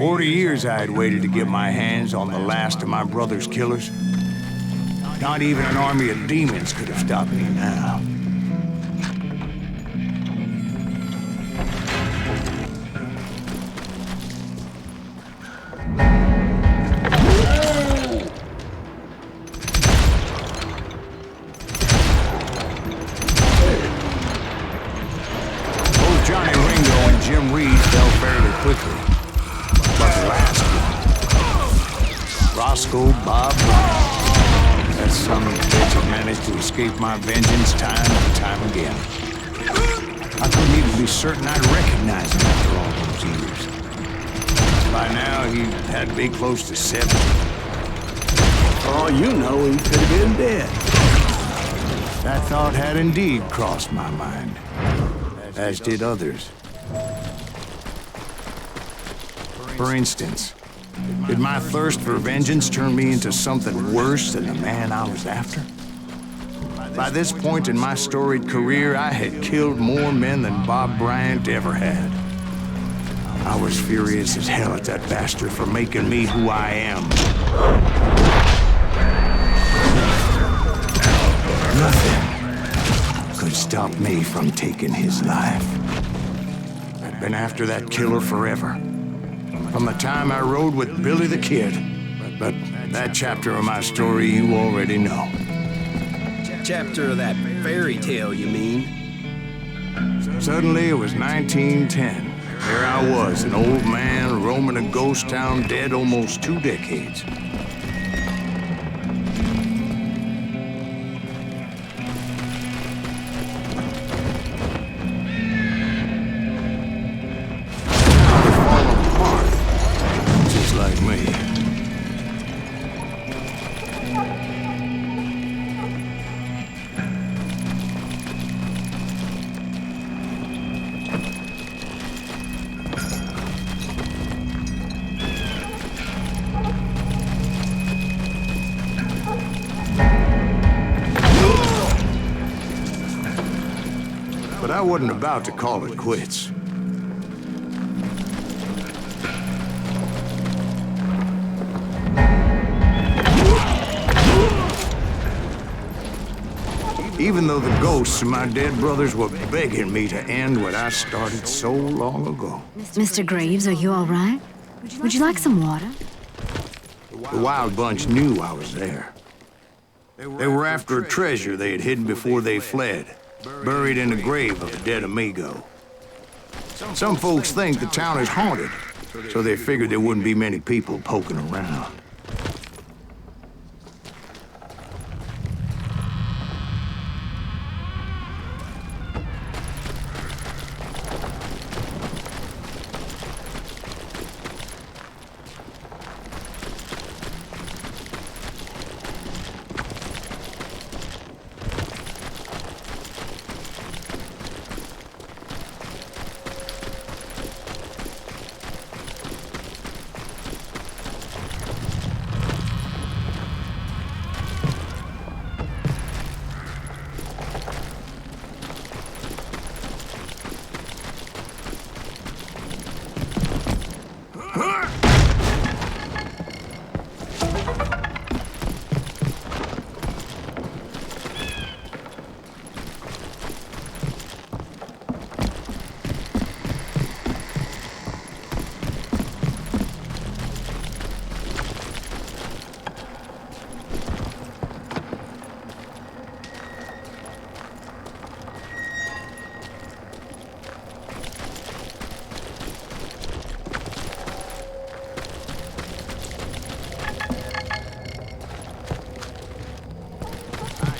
40 years I had waited to get my hands on the last of my brother's killers. Not even an army of demons could have stopped me now. Bob, that son of a bitch had managed to escape my vengeance time and time again. I couldn't even be certain I'd recognize him after all those years. By now, he had to be close to 70. For all you know, he could have been dead. That thought had indeed crossed my mind, as did others. For instance, did my thirst for vengeance turn me into something worse than the man I was after? By this point in my storied career, I had killed more men than Bob Bryant ever had. I was furious as hell at that bastard for making me who I am. Nothing could stop me from taking his life. I'd been after that killer forever. From the time I rode with Billy the Kid. But that chapter of my story you already know. Chapter of that fairy tale, you mean? Suddenly it was 1910. There I was, an old man roaming a ghost town dead almost 2 decades. But I wasn't about to call it quits. Even though the ghosts of my dead brothers were begging me to end what I started so long ago. Mr. Graves, are you all right? Would you like some water? The Wild Bunch knew I was there. They were after a treasure they had hidden before they fled, buried in the grave of a dead amigo. Some folks think the town is haunted, so they figured there wouldn't be many people poking around.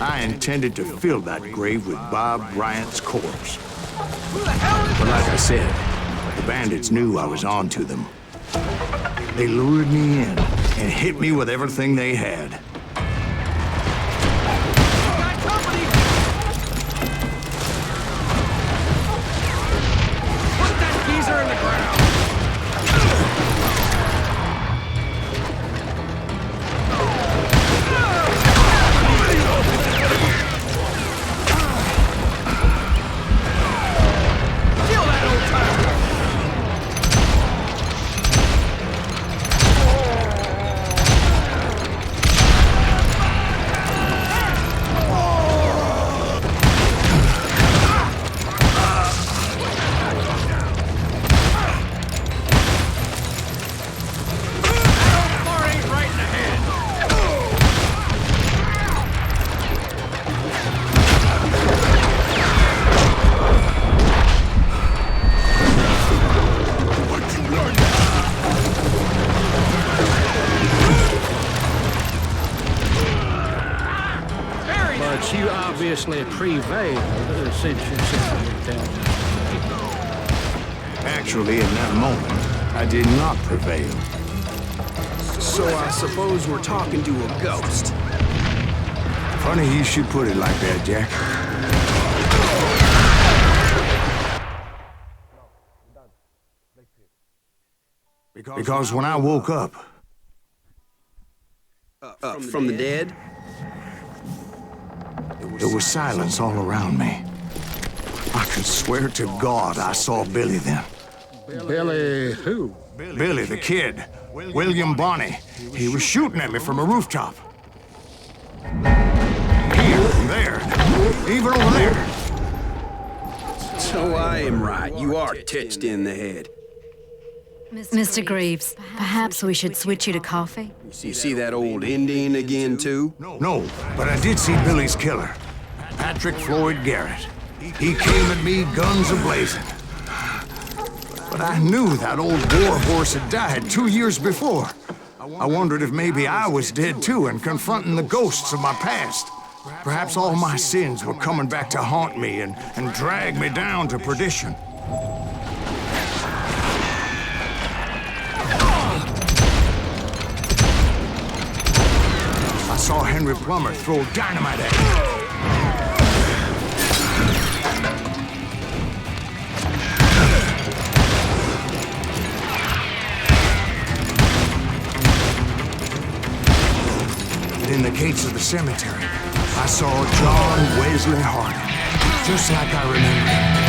I intended to fill that grave with Bob Bryant's corpse. But like I said, the bandits knew I was on to them. They lured me in and hit me with everything they had. Put that geezer in the ground! obviously prevailed since you simply tell me. Actually, in that moment, I did not prevail. So I suppose we're talking to a ghost. Funny you should put it like that, Jack. Because when I woke up... From the dead? There was silence all around me. I could swear to God I saw Billy then. Billy who? Billy, the kid. William Bonney. He was shooting at me from a rooftop. Here, there, even over there. So I am right. You are touched in the head. Mr. Greaves, perhaps we should switch you to coffee? You see that old Indian again, too? No, but I did see Billy's killer, Patrick Floyd Garrett. He came at me guns a-blazing. But I knew that old war horse had died 2 years before. I wondered if maybe I was dead too and confronting the ghosts of my past. Perhaps all my sins were coming back to haunt me and drag me down to perdition. I saw Henry Plummer throw dynamite at me. In the gates of the cemetery, I saw John Wesley Harding, just like I remember him.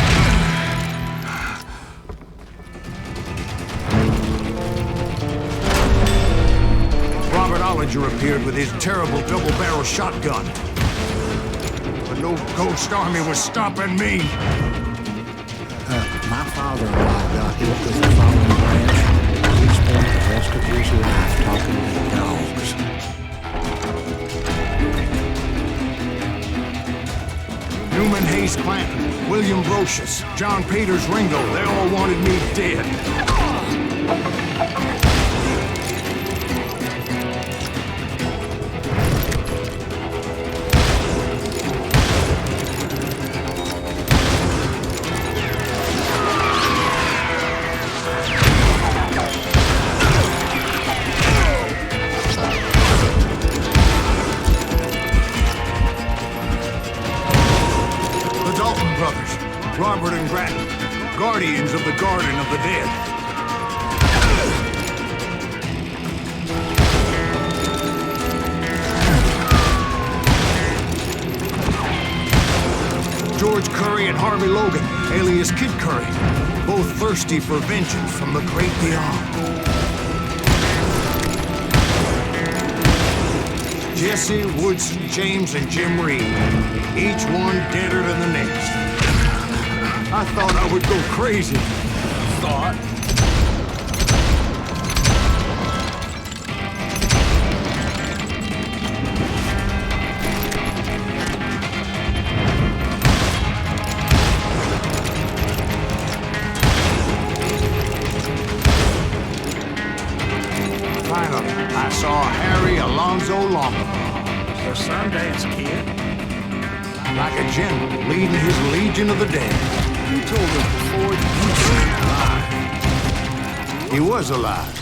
Robert Ollinger appeared with his terrible double-barrel shotgun. But no ghost army was stopping me. My father-in-law got hit with a fallen branch. He spent the rest of his life talking to dogs. Newman Hayes Clanton, William Brocious, John Peters Ringo, they all wanted me dead. Robert and Grattan, guardians of the Garden of the Dead. George Curry and Harvey Logan, alias Kid Curry, both thirsty for vengeance from the great beyond. Jesse, Woodson, James, and Jim Reed, each one deader than the next. I thought I would go crazy. Thought? Finally, I saw Harry Alonzo Longo. The Sundance Kid? Like a general leading his legion of the dead. You told us before that you seemed alive. He was alive.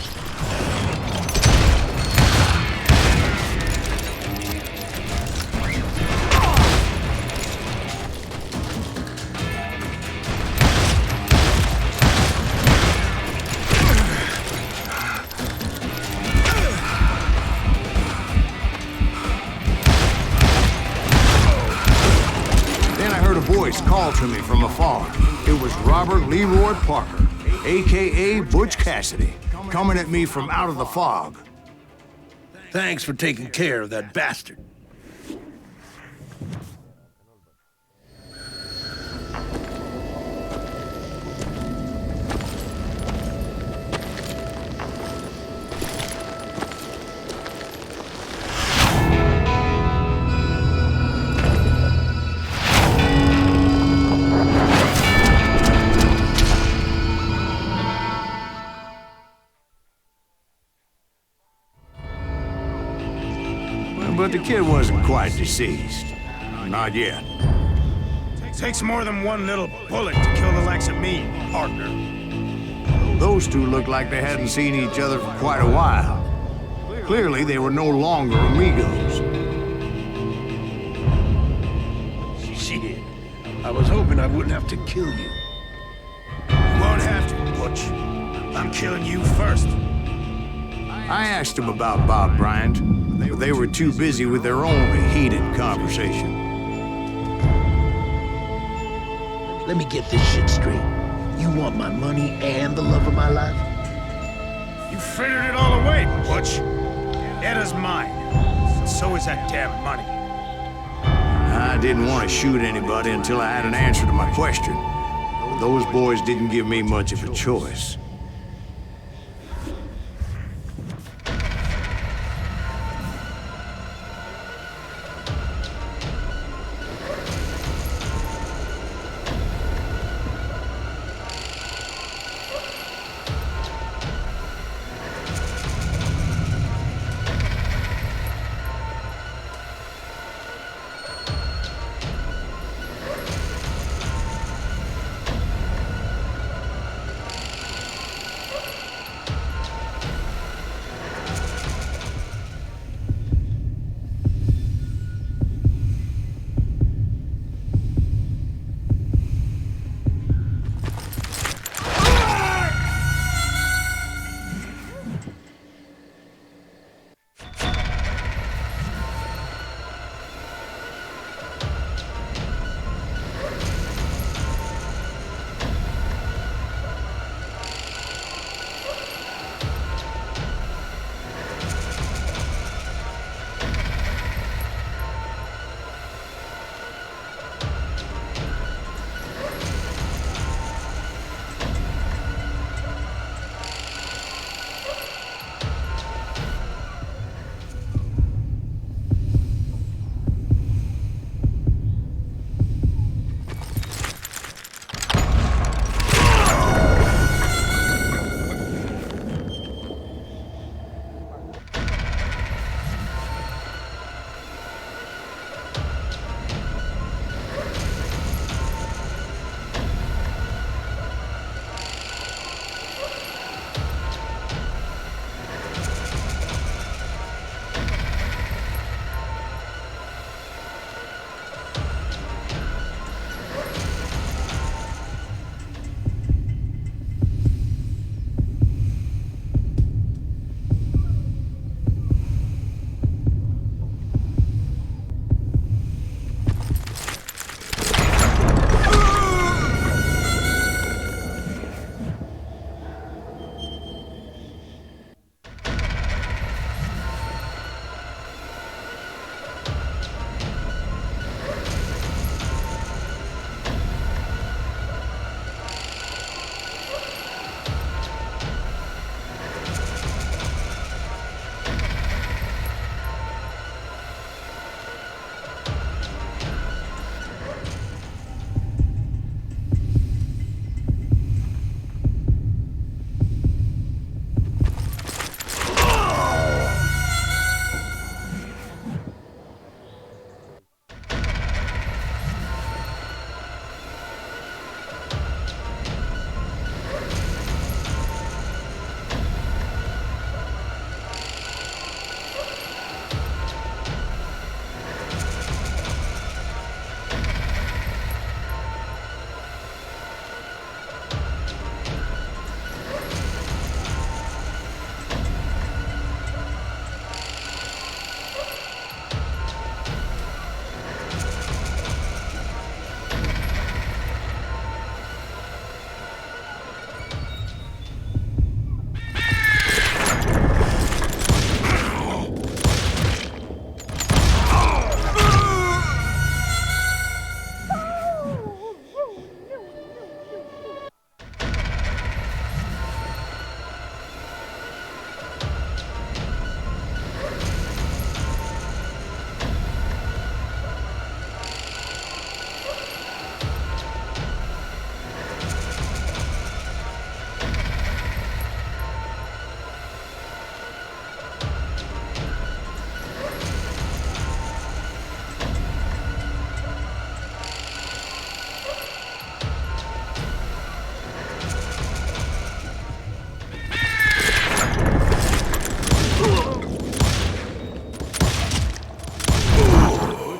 Then I heard a voice call to me from afar. It was Robert Leroy Parker, a.k.a. Butch Cassidy, coming at me from out of the fog. Thanks for taking care of that bastard. But the kid wasn't quite deceased. not yet. Takes more than one little bullet to kill the likes of me, partner. Those two looked like they hadn't seen each other for quite a while. Clearly, they were no longer amigos. Shit. I was hoping I wouldn't have to kill you. You won't have to, Butch. I'm killing you first. I asked them about Bob Bryant, but they were too busy with their own heated conversation. Let me get this shit straight. You want my money and the love of my life? You figured it all away, Butch. Eda's mine. So is that damn money. I didn't want to shoot anybody until I had an answer to my question. Those boys didn't give me much of a choice.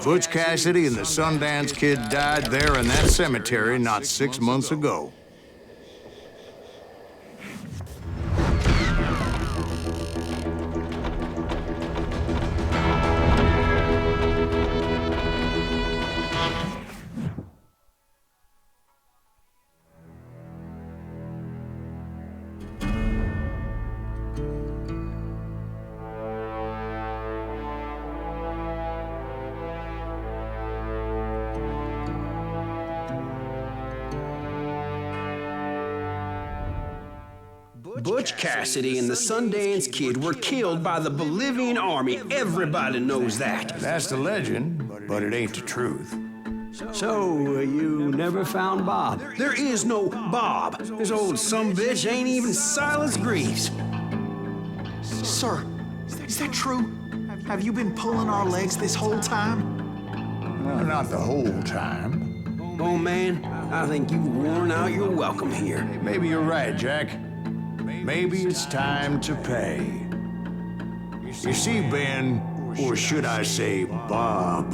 Butch Cassidy and the Sundance Kid died there in that cemetery not 6 months ago. Butch Cassidy and the Sundance Kid were killed by the Bolivian army. Everybody knows that. That's the legend, but it ain't the truth. So, you never found Bob? There is no Bob. This old sumbitch ain't even Silas Greaves. Sir, is that true? Have you been pulling our legs this whole time? Well, not the whole time. Oh, man, I think you've worn out your welcome here. Maybe you're right, Jack. Maybe it's time to pay. You see, Ben, or should I say Bob,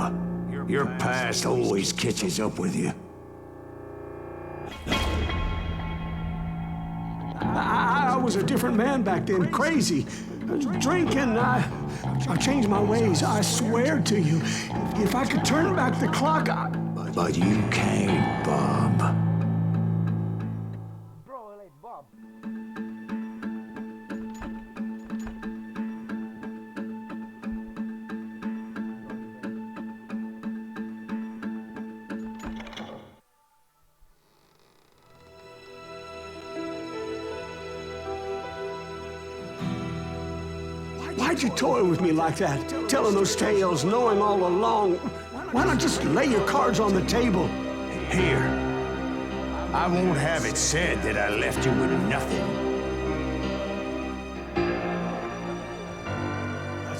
your past always catches up with you. I was a different man back then, crazy. Drinking, I changed my ways, I swear to you. If I could turn back the clock, But you can't, Bob. Why'd you toy with me like that? Telling those tales, knowing all along. Why not just lay your cards on the table? Here. I won't have it said that I left you with nothing.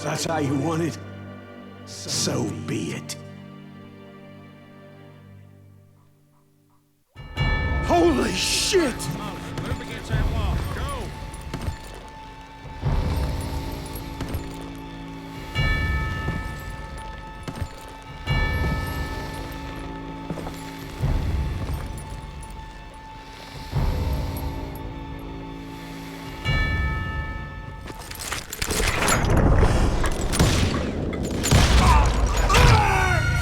That's how you want it. So be it. Holy shit! Move against that wall. Go!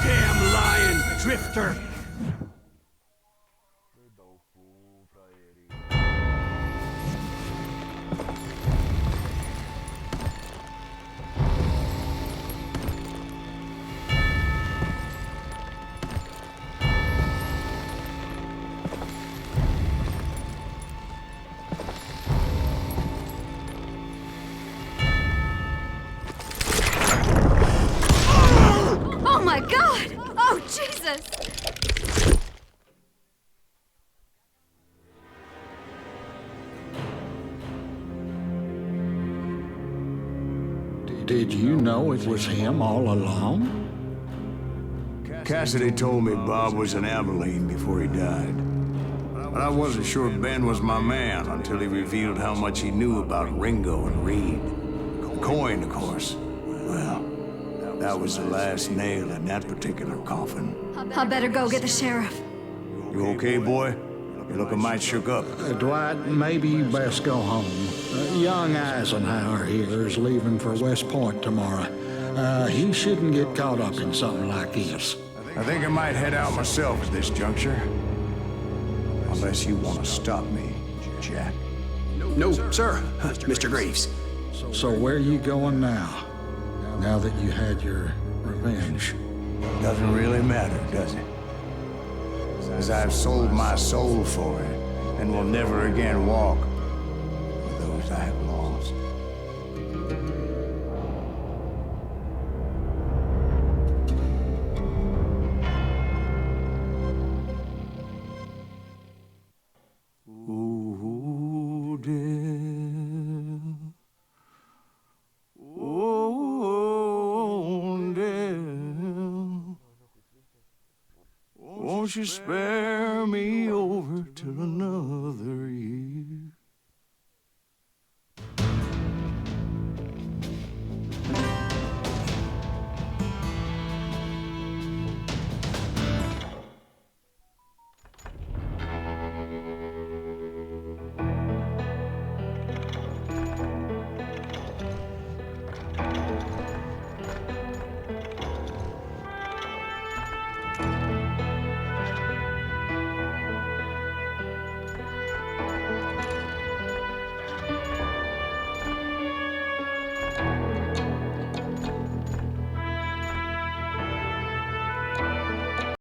Damn lion drifter! Oh my God! Oh, Jesus! Did you know it was him all along? Cassidy told me Bob was in Abilene before he died. But I wasn't sure Ben was my man until he revealed how much he knew about Ringo and Reed. The coin, of course. Well, that was the last nail in that particular coffin. I better go get the sheriff. You okay, boy? You're looking mighty shook up. Dwight, maybe you best go home. Young Eisenhower here is leaving for West Point tomorrow. He shouldn't get caught up in something like this. I think I might head out myself at this juncture. Unless you want to stop me, Jack. No, sir, Mr. Greaves. So where are you going now? Now that you had your revenge? Doesn't really matter, does it? As I've sold my soul for it, and will never again walk with those I have lost. Ooh, dear. Oh, dear. Won't you spare me over till another year?